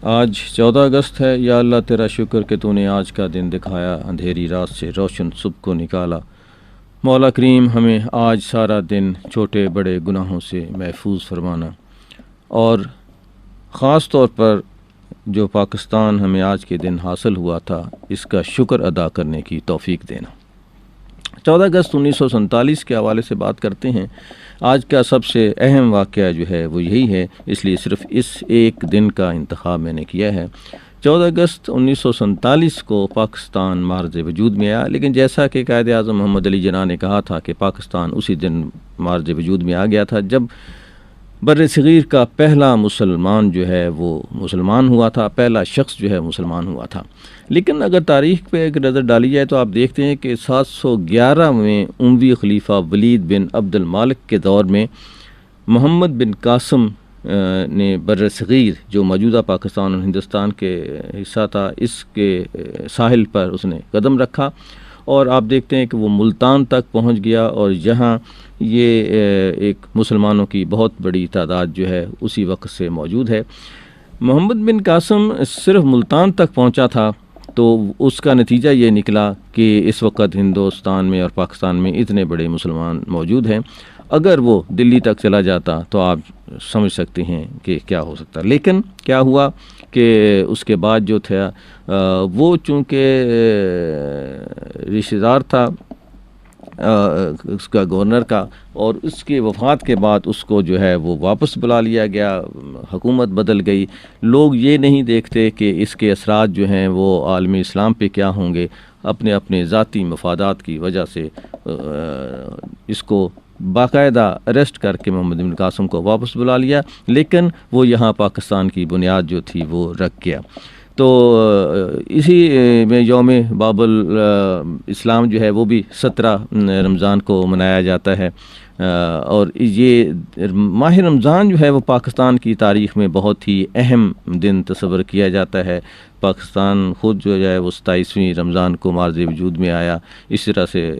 آج 14 اگست ہے۔ یا اللہ تیرا شکر کہ تو نے آج کا دن دکھایا، اندھیری رات سے روشن صبح کو نکالا۔ مولا کریم ہمیں آج سارا دن چھوٹے بڑے گناہوں سے محفوظ فرمانا، اور خاص طور پر جو پاکستان ہمیں آج کے دن حاصل ہوا تھا اس کا شکر ادا کرنے کی توفیق دینا۔ 14 اگست 1947 کے حوالے سے بات کرتے ہیں۔ آج کا سب سے اہم واقعہ جو ہے وہ یہی ہے، اس لیے صرف اس ایک دن کا انتخاب میں نے کیا ہے۔ 14 اگست 1947 کو پاکستان معرض وجود میں آیا، لیکن جیسا کہ قائد اعظم محمد علی جناح نے کہا تھا کہ پاکستان اسی دن معرض وجود میں آ گیا تھا جب بر صغیر کا پہلا مسلمان جو ہے وہ مسلمان ہوا تھا، پہلا شخص جو ہے مسلمان ہوا تھا۔ لیکن اگر تاریخ پہ ایک نظر ڈالی جائے تو آپ دیکھتے ہیں کہ 711 میں اموی خلیفہ ولید بن عبد المالک کے دور میں محمد بن قاسم نے بر صغیر جو موجودہ پاکستان اور ہندوستان کے حصہ تھا، اس کے ساحل پر اس نے قدم رکھا، اور آپ دیکھتے ہیں کہ وہ ملتان تک پہنچ گیا، اور یہاں یہ ایک مسلمانوں کی بہت بڑی تعداد جو ہے اسی وقت سے موجود ہے۔ محمد بن قاسم صرف ملتان تک پہنچا تھا تو اس کا نتیجہ یہ نکلا کہ اس وقت ہندوستان میں اور پاکستان میں اتنے بڑے مسلمان موجود ہیں۔ اگر وہ دلی تک چلا جاتا تو آپ سمجھ سکتے ہیں کہ کیا ہو سکتا۔ لیکن کیا ہوا کہ اس کے بعد جو تھا وہ چونکہ رشتہ دار تھا اس کا گورنر کا، اور اس کی وفات کے بعد اس کو جو ہے وہ واپس بلا لیا گیا، حکومت بدل گئی۔ لوگ یہ نہیں دیکھتے کہ اس کے اثرات جو ہیں وہ عالم اسلام پہ کیا ہوں گے، اپنے اپنے ذاتی مفادات کی وجہ سے اس کو باقاعدہ اریسٹ کر کے محمد بن قاسم کو واپس بلا لیا، لیکن وہ یہاں پاکستان کی بنیاد جو تھی وہ رکھ گیا۔ تو اسی میں یوم باب الاسلام جو ہے وہ بھی 17 رمضان کو منایا جاتا ہے، اور یہ ماہ رمضان جو ہے وہ پاکستان کی تاریخ میں بہت ہی اہم دن تصور کیا جاتا ہے۔ پاکستان خود جو ہے وہ 27ویں رمضان کو معرض وجود میں آیا۔ اس طرح سے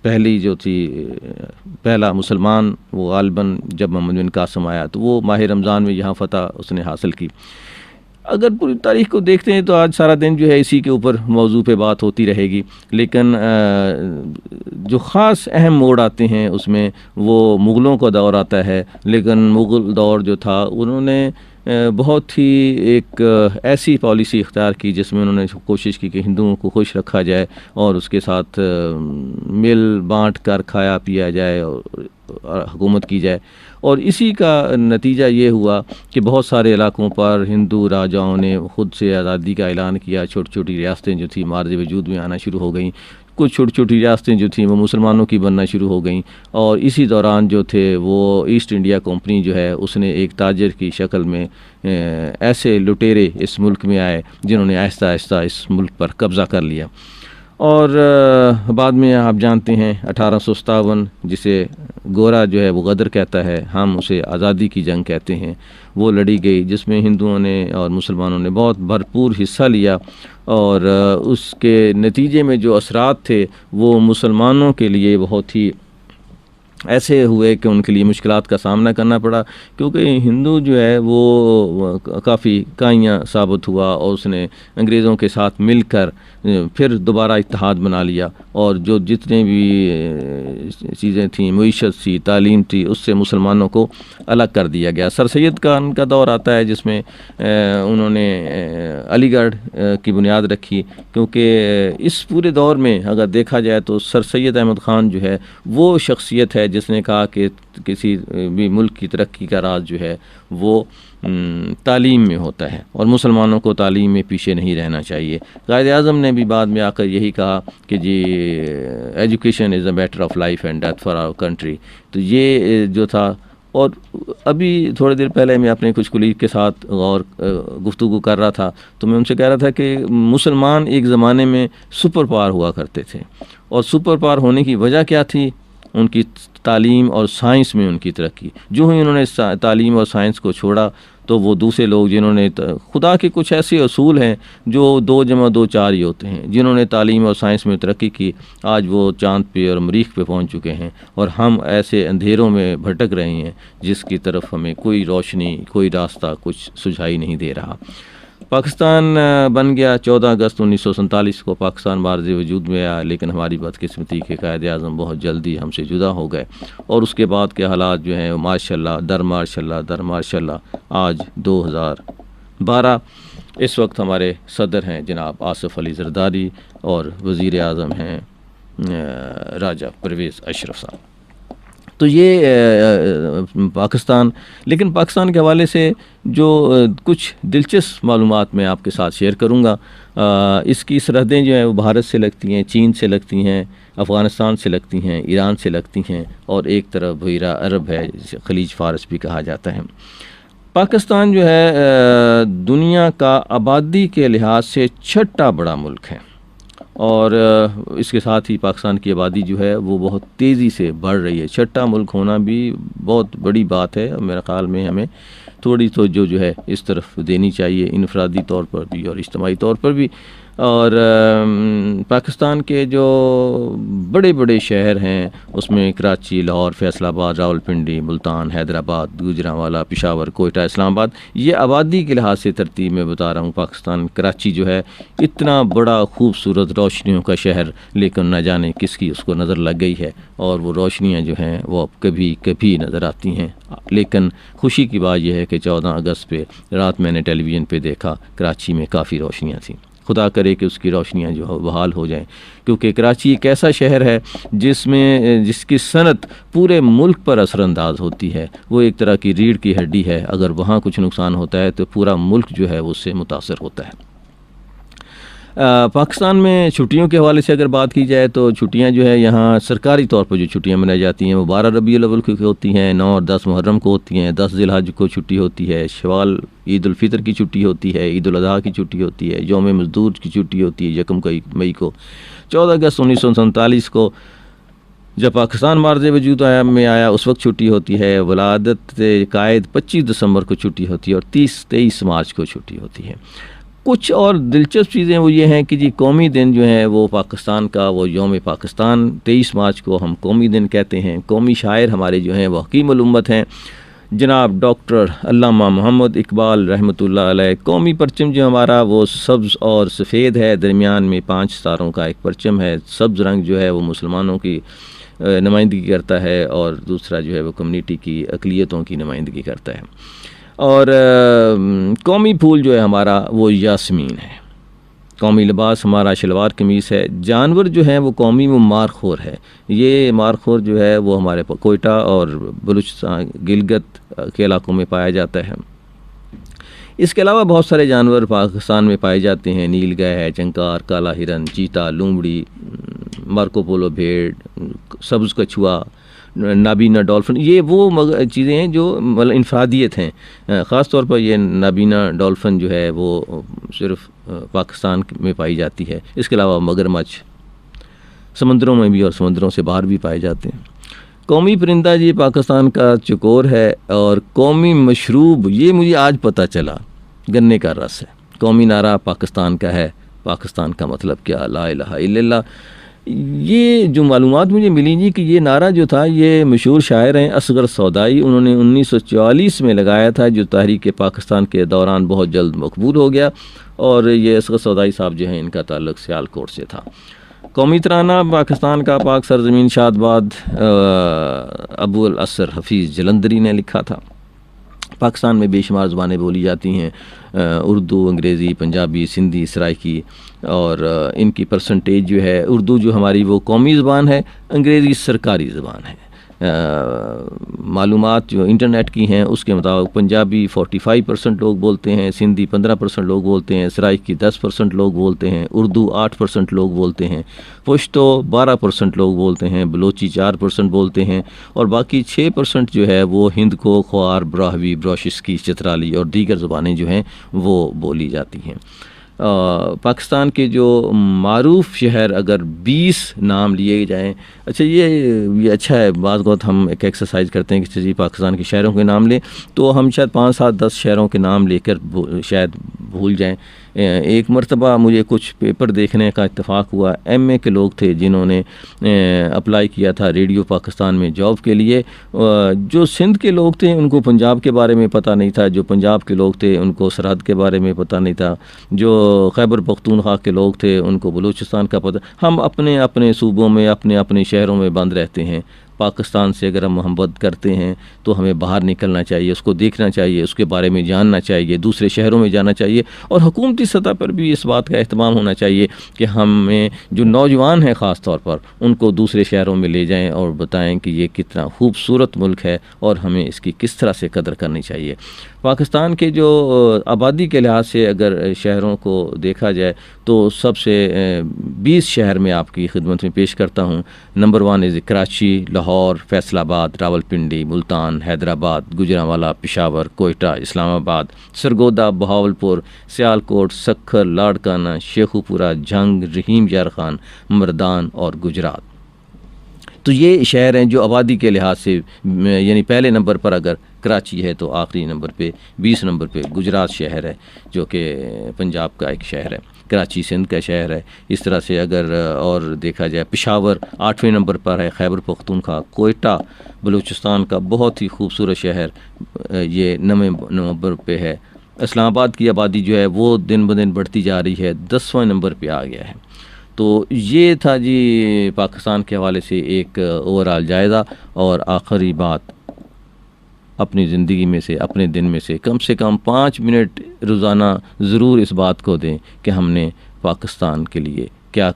پہلی جو تھی پہلا مسلمان وہ غالباً جب محمد بن قاسم آیا تو وہ ماہ رمضان میں یہاں فتح اس نے حاصل کی۔ اگر پوری تاریخ کو دیکھتے ہیں تو آج سارا دن جو ہے اسی کے اوپر موضوع پہ بات ہوتی رہے گی، لیکن جو خاص اہم موڑ آتے ہیں اس میں وہ مغلوں کا دور آتا ہے۔ لیکن مغل دور جو تھا انہوں نے بہت ہی ایک ایسی پالیسی اختیار کی جس میں انہوں نے کوشش کی کہ ہندوؤں کو خوش رکھا جائے اور اس کے ساتھ مل بانٹ کر کھایا پیا جائے اور حکومت کی جائے، اور اسی کا نتیجہ یہ ہوا کہ بہت سارے علاقوں پر ہندو راجاؤں نے خود سے آزادی کا اعلان کیا۔ چھوٹی چھوٹی ریاستیں جو تھیں معرض وجود میں آنا شروع ہو گئیں، کچھ چھوٹی چھوٹی ریاستیں جو تھیں وہ مسلمانوں کی بننا شروع ہو گئیں، اور اسی دوران جو تھے وہ ایسٹ انڈیا کمپنی جو ہے اس نے ایک تاجر کی شکل میں ایسے لٹیرے اس ملک میں آئے جنہوں نے آہستہ آہستہ اس ملک پر قبضہ کر لیا، اور بعد میں آپ جانتے ہیں 1857 جسے گورا جو ہے وہ غدر کہتا ہے، ہم اسے آزادی کی جنگ کہتے ہیں، وہ لڑی گئی جس میں ہندوؤں نے اور مسلمانوں نے بہت بھرپور حصہ لیا، اور اس کے نتیجے میں جو اثرات تھے وہ مسلمانوں کے لیے بہت ہی ایسے ہوئے کہ ان کے لیے مشکلات کا سامنا کرنا پڑا، کیونکہ ہندو جو ہے وہ کافی کائیاں ثابت ہوا، اور اس نے انگریزوں کے ساتھ مل کر پھر دوبارہ اتحاد بنا لیا، اور جو جتنے بھی چیزیں تھیں، معیشت تھی، تعلیم تھی، اس سے مسلمانوں کو الگ کر دیا گیا۔ سر سید خان کا دور آتا ہے جس میں انہوں نے علی گڑھ کی بنیاد رکھی، کیونکہ اس پورے دور میں اگر دیکھا جائے تو سر سید احمد خان جو ہے وہ شخصیت ہے جس نے کہا کہ کسی بھی ملک کی ترقی کا راز جو ہے وہ تعلیم میں ہوتا ہے، اور مسلمانوں کو تعلیم میں پیچھے نہیں رہنا چاہیے۔ قائد اعظم نے بھی بعد میں آ کر یہی کہا کہ جی education is a matter of life and death for our country, تو یہ جو تھا۔ اور ابھی تھوڑی دیر پہلے میں اپنے کچھ کولیگ کے ساتھ گفتگو کر رہا تھا تو میں ان سے کہہ رہا تھا کہ مسلمان ایک زمانے میں سپر پاور ہوا کرتے تھے، اور سپر پاور ہونے کی وجہ کیا تھی؟ ان کی تعلیم اور سائنس میں ان کی ترقی۔ جو ہی انہوں نے تعلیم اور سائنس کو چھوڑا تو وہ دوسرے لوگ جنہوں نے خدا کے کچھ ایسے اصول ہیں جو 2 + 2 4 ہی ہوتے ہیں، جنہوں نے تعلیم اور سائنس میں ترقی کی، آج وہ چاند پہ اور مریخ پہ پہنچ چکے ہیں، اور ہم ایسے اندھیروں میں بھٹک رہے ہیں جس کی طرف ہمیں کوئی روشنی، کوئی راستہ کچھ سجھائی نہیں دے رہا۔ پاکستان بن گیا 14 اگست 1947 کو، پاکستان معرض وجود میں آیا، لیکن ہماری بدقسمتی کے قائد اعظم بہت جلدی ہم سے جدا ہو گئے، اور اس کے بعد کے حالات جو ہیں ماشاء اللہ آج 2012 اس وقت ہمارے صدر ہیں جناب آصف علی زرداری، اور وزیر اعظم ہیں راجہ پرویز اشرف صاحب۔ تو یہ پاکستان، لیکن پاکستان کے حوالے سے جو کچھ دلچسپ معلومات میں آپ کے ساتھ شیئر کروں گا۔ اس کی سرحدیں جو ہیں وہ بھارت سے لگتی ہیں، چین سے لگتی ہیں، افغانستان سے لگتی ہیں، ایران سے لگتی ہیں، اور ایک طرف بحیرہ عرب ہے جسے خلیج فارس بھی کہا جاتا ہے۔ پاکستان جو ہے دنیا کا آبادی کے لحاظ سے 6واں بڑا ملک ہے، اور اس کے ساتھ ہی پاکستان کی آبادی جو ہے وہ بہت تیزی سے بڑھ رہی ہے۔ 6واں ملک ہونا بھی بہت بڑی بات ہے، اور میرے خیال میں ہمیں تھوڑی توجہ جو ہے اس طرف دینی چاہیے، انفرادی طور پر بھی اور اجتماعی طور پر بھی۔ اور پاکستان کے جو بڑے بڑے شہر ہیں اس میں کراچی، لاہور، فیصل آباد، راولپنڈی، ملتان، حیدرآباد، گوجرانوالا، پشاور، کوئٹہ، اسلام آباد، یہ آبادی کے لحاظ سے ترتیب میں بتا رہا ہوں۔ پاکستان کراچی جو ہے اتنا بڑا خوبصورت روشنیوں کا شہر، لیکن نہ جانے کس کی اس کو نظر لگ گئی ہے، اور وہ روشنیاں جو ہیں وہ اب کبھی کبھی نظر آتی ہیں۔ لیکن خوشی کی بات یہ ہے کہ 14 اگست پہ رات میں نے ٹیلی ویژن پہ دیکھا کراچی میں کافی روشنیاں تھیں۔ خدا کرے کہ اس کی روشنیاں جو بحال ہو جائیں، کیونکہ کراچی ایک ایسا شہر ہے جس کی صنعت پورے ملک پر اثر انداز ہوتی ہے۔ وہ ایک طرح کی ریڑھ کی ہڈی ہے، اگر وہاں کچھ نقصان ہوتا ہے تو پورا ملک جو ہے وہ اس سے متاثر ہوتا ہے۔ پاکستان میں چھٹیوں کے حوالے سے اگر بات کی جائے تو چھٹیاں جو ہے یہاں سرکاری طور پر جو چھٹیاں منائی جاتی ہیں وہ 12 ربیع الاول کو ہوتی ہیں، 9 اور 10 محرم کو ہوتی ہیں، 10 ذی الحج کو چھٹی ہوتی ہے، شوال عید الفطر کی چھٹی ہوتی ہے، عید الاضحیٰ کی چھٹی ہوتی ہے، یوم مزدور کی چھٹی ہوتی ہے 1 مئی کو۔ 14 اگست 1947 کو جب پاکستان معرض وجود میں آیا اس وقت چھٹی ہوتی ہے، ولادت قائد 25 دسمبر کو چھٹی ہوتی ہے، اور 23 مارچ کو چھٹی ہوتی ہے۔ کچھ اور دلچسپ چیزیں وہ یہ ہیں کہ جی قومی دن جو ہیں وہ پاکستان کا وہ یوم پاکستان 23 مارچ کو ہم قومی دن کہتے ہیں۔ قومی شاعر ہمارے جو ہیں وہ حکیم الامت ہیں جناب ڈاکٹر علامہ محمد اقبال رحمۃ اللہ علیہ۔ قومی پرچم جو ہمارا وہ سبز اور سفید ہے، درمیان میں 5 ستاروں کا ایک پرچم ہے۔ سبز رنگ جو ہے وہ مسلمانوں کی نمائندگی کرتا ہے، اور دوسرا جو ہے وہ کمیونٹی کی اقلیتوں کی نمائندگی کرتا ہے۔ اور قومی پھول جو ہے ہمارا وہ یاسمین ہے۔ قومی لباس ہمارا شلوار قمیص ہے۔ جانور جو ہے وہ قومی وہ مارخور ہے۔ یہ مارخور جو ہے وہ ہمارے کوئٹہ اور بلوچستان، گلگت کے علاقوں میں پایا جاتا ہے۔ اس کے علاوہ بہت سارے جانور پاکستان میں پائے جاتے ہیں، نیل گائے ہے، چنکار، کالا ہرن، چیتا، لومڑی، مارکو پولو بھیڑ، سبز کچھوا، نابینا ڈولفن۔ یہ وہ چیزیں ہیں جو مطلب انفرادیت ہیں۔ خاص طور پر یہ نابینا ڈولفن جو ہے وہ صرف پاکستان میں پائی جاتی ہے۔ اس کے علاوہ مگرمچھ سمندروں میں بھی اور سمندروں سے باہر بھی پائے جاتے ہیں۔ قومی پرندہ یہ پاکستان کا چکور ہے، اور قومی مشروب یہ مجھے آج پتہ چلا گنے کا رس ہے۔ قومی نعرہ پاکستان کا ہے، پاکستان کا مطلب کیا، لا الہ الا اللہ۔ یہ جو معلومات مجھے ملی جی کہ یہ نعرہ جو تھا یہ مشہور شاعر ہیں اصغر سودائی، انہوں نے 1944 میں لگایا تھا، جو تحریک پاکستان کے دوران بہت جلد مقبول ہو گیا، اور یہ اصغر سودائی صاحب جو ہیں ان کا تعلق سیالکوٹ سے تھا۔ قومی ترانہ پاکستان کا پاک سرزمین شاد باد ابو الاسر حفیظ جلندری نے لکھا تھا۔ پاکستان میں بے شمار زبانیں بولی جاتی ہیں، اردو، انگریزی، پنجابی، سندھی، سرائکی، اور ان کی پرسنٹیج جو ہے اردو جو ہماری وہ قومی زبان ہے، انگریزی سرکاری زبان ہے۔ معلومات جو انٹرنیٹ کی ہیں اس کے مطابق پنجابی 45% لوگ بولتے ہیں، سندھی 15% لوگ بولتے ہیں، سرائکی 10% لوگ بولتے ہیں، اردو 8% لوگ بولتے ہیں، پشتو 12% لوگ بولتے ہیں، بلوچی 4% بولتے ہیں، اور باقی 6% جو ہے وہ ہند کو، خوار، براہوی، بروشسکی، چترالی اور دیگر زبانیں جو ہیں وہ بولی جاتی ہیں۔ پاکستان کے جو معروف شہر اگر 20 نام لیے جائیں، اچھا یہ اچھا ہے، بعض اوقات ہم ایک ایکسرسائز کرتے ہیں کہ جی پاکستان کے شہروں کے نام لیں، تو ہم شاید 5 7 10 شہروں کے نام لے کر شاید بھول جائیں۔ ایک مرتبہ مجھے کچھ پیپر دیکھنے کا اتفاق ہوا، ایم اے کے لوگ تھے جنہوں نے اپلائی کیا تھا ریڈیو پاکستان میں جاب کے لیے۔ جو سندھ کے لوگ تھے ان کو پنجاب کے بارے میں پتہ نہیں تھا، جو پنجاب کے لوگ تھے ان کو سرحد کے بارے میں پتہ نہیں تھا، جو خیبر پختونخوا کے لوگ تھے ان کو بلوچستان کا پتہ۔ ہم اپنے اپنے صوبوں میں اپنے اپنے شہروں میں بند رہتے ہیں۔ پاکستان سے اگر ہم محبت کرتے ہیں تو ہمیں باہر نکلنا چاہیے، اس کو دیکھنا چاہیے، اس کے بارے میں جاننا چاہیے، دوسرے شہروں میں جانا چاہیے، اور حکومتی سطح پر بھی اس بات کا اہتمام ہونا چاہیے کہ ہمیں جو نوجوان ہیں خاص طور پر ان کو دوسرے شہروں میں لے جائیں اور بتائیں کہ یہ کتنا خوبصورت ملک ہے اور ہمیں اس کی کس طرح سے قدر کرنی چاہیے۔ پاکستان کے جو آبادی کے لحاظ سے اگر شہروں کو دیکھا جائے تو سب سے 20 شہر میں آپ کی خدمت میں پیش کرتا ہوں۔ نمبر 1 از کراچی، لاہور، فیصل آباد، راولپنڈی، ملتان، حیدرآباد، گوجرانوالا، پشاور، کوئٹہ، اسلام آباد، سرگودا، بہاولپور، سیالکوٹ، سکھر، لاڑکانہ، شیخوپورہ، جھنگ، رحیم یار خان، مردان اور گجرات۔ تو یہ شہر ہیں جو آبادی کے لحاظ سے یعنی پہلے نمبر پر اگر کراچی ہے تو آخری نمبر پہ 20 نمبر پہ گجرات شہر ہے جو کہ پنجاب کا ایک شہر ہے۔ کراچی سندھ کا شہر ہے۔ اس طرح سے اگر اور دیکھا جائے پشاور 8ویں نمبر پر ہے، خیبر پختونخوا، کوئٹہ بلوچستان کا بہت ہی خوبصورت شہر یہ 9ویں نمبر پہ ہے۔ اسلام آباد کی آبادی جو ہے وہ دن بدن بڑھتی جا رہی ہے، 10واں نمبر پہ آ گیا ہے۔ تو یہ تھا جی پاکستان کے حوالے سے ایک اوورآل جائزہ۔ اور آخری بات، اپنی زندگی میں سے اپنے دن میں سے کم 5 منٹ روزانہ ضرور اس بات کو دیں کہ ہم نے پاکستان کے لیے کیا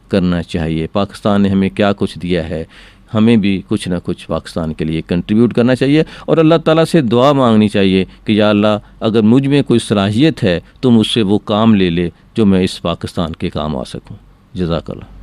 کرنا چاہیے، پاکستان نے ہمیں کیا کچھ دیا ہے، ہمیں بھی کچھ نہ کچھ پاکستان کے لیے کنٹریبیوٹ کرنا چاہیے، اور اللہ تعالیٰ سے دعا مانگنی چاہیے کہ یا اللہ اگر مجھ میں کوئی صلاحیت ہے تو مجھ سے وہ کام لے جو میں اس پاکستان کے کام آ سکوں۔ جزاک اللہ۔